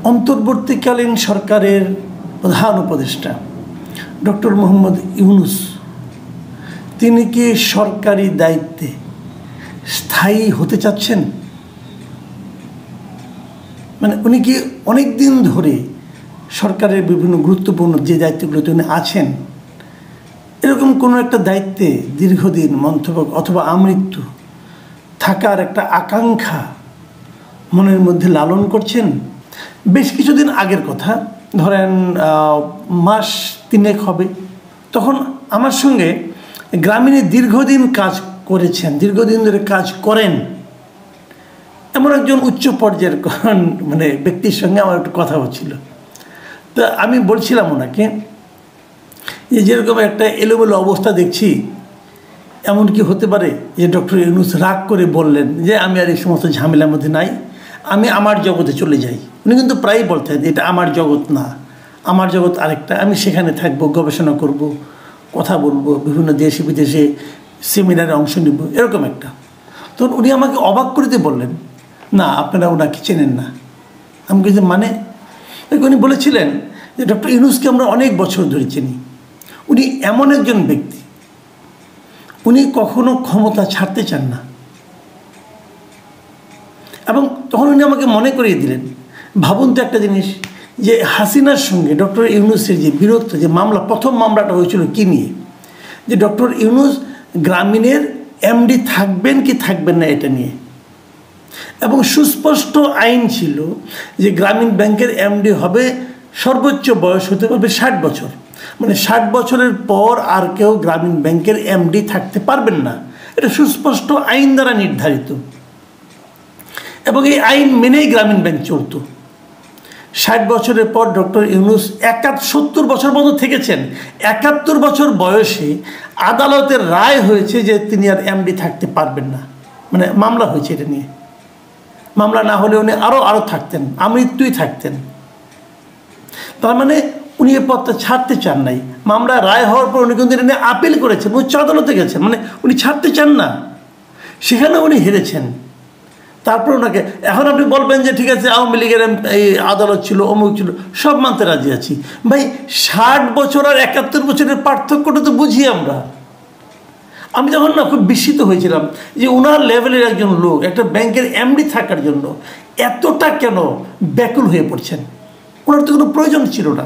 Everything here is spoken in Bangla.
অন্তর্বর্তীকালীন সরকারের প্রধান উপদেষ্টা ডক্টর মোহাম্মদ ইউনূস তিনি কি সরকারি দায়িত্বে স্থায়ী হতে চাচ্ছেন? মানে উনি কি অনেক দিন ধরে সরকারের বিভিন্ন গুরুত্বপূর্ণ যে দায়িত্বগুলোতে উনি আছেন এরকম কোনো একটা দায়িত্বে দীর্ঘদিন মন্থক অথবা আমৃত্যু থাকার একটা আকাঙ্ক্ষা মনের মধ্যে লালন করছেন? বেশ কিছুদিন আগের কথা, ধরেন মাস 3 হবে, তখন আমার সঙ্গে গ্রামীণে দীর্ঘদিন কাজ করেছেন, দীর্ঘদিন ধরে কাজ করেন এমন একজন উচ্চ পর্যায়ের মানে ব্যক্তির সঙ্গে আমার একটু কথা হচ্ছিল। তো আমি বলছিলাম ওনাকে যে যেরকম একটা এলোমেলো অবস্থা দেখছি, এমন কি হতে পারে যে ডক্টর ইউনূস রাগ করে বললেন যে আমি আর এই সমস্ত ঝামেলার মধ্যে নাই, আমি আমার জগতে চলে যাই। উনি কিন্তু প্রায়ই বলতেন এটা আমার জগৎ না, আমার জগৎ আরেকটা, আমি সেখানে থাকবো, গবেষণা করব, কথা বলবো, বিভিন্ন দেশে বিদেশে সেমিনারে অংশ নিব, এরকম একটা। তখন উনি আমাকে অবাক করে দিয়ে বললেন, না আপনারা ওনাকে চেনেন না। আমি কিছু মানে উনি বলেছিলেন যে ডক্টর ইউনূসকে আমরা অনেক বছর ধরে চিনি, উনি এমন একজন ব্যক্তি, উনি কখনো ক্ষমতা ছাড়তে চান না। এবং তখন উনি আমাকে মনে করিয়ে দিলেন, ভাবুন তো একটা জিনিস, যে হাসিনার সঙ্গে ডক্টর ইউনূসের যে বীরত্ব, যে মামলা, প্রথম মামলাটা হয়েছিল কী নিয়ে, যে ডক্টর ইউনূস গ্রামীণের এমডি থাকবেন কি থাকবেন না এটা নিয়ে। এবং সুস্পষ্ট আইন ছিল যে গ্রামীণ ব্যাংকের এমডি হবে, সর্বোচ্চ বয়স হতে পারবে 60 বছর, মানে 60 বছরের পর আর কেউ গ্রামীণ ব্যাংকের এমডি থাকতে পারবেন না, এটা সুস্পষ্ট আইন দ্বারা নির্ধারিত। এবং এই আইন মেনেই গ্রামীণ ব্যাংক চলত। 60 বছরের পর ডক্টর ইউনূস 70 বছর পর্যন্ত থেকেছেন। 71 বছর বয়সে আদালতের রায় হয়েছে যে তিনি আর এমডি থাকতে পারবেন না, মানে মামলা হয়েছে এটা নিয়ে। মামলা না হলে উনি আরও থাকতেন, আমৃত্যুই থাকতেন। তার মানে উনি এই পদটা ছাড়তে চান নাই। মামলা রায় হওয়ার পর উনি কিন্তু এটা নিয়ে আপিল করেছেন, উচ্চ আদালতে গেছেন, মানে উনি ছাড়তে চান না, সেখানে উনি হেরেছেন। তারপর ওনাকে, এখন আপনি বলবেন যে ঠিক আছে আওয়ামী লীগের এই আদালত ছিল, অমুক ছিল, সব মানতে রাজি আছি। ভাই 60 বছর আর 71 বছরের পার্থক্যটা তো বুঝি আমরা। আমি যখন না খুব বিস্মিত হয়েছিলাম যে ওনার লেভেলের একজন লোক একটা ব্যাংকের এমডি থাকার জন্য এতটা কেন ব্যাকুল হয়ে পড়ছেন। ওনার তো কোনো প্রয়োজন ছিল না।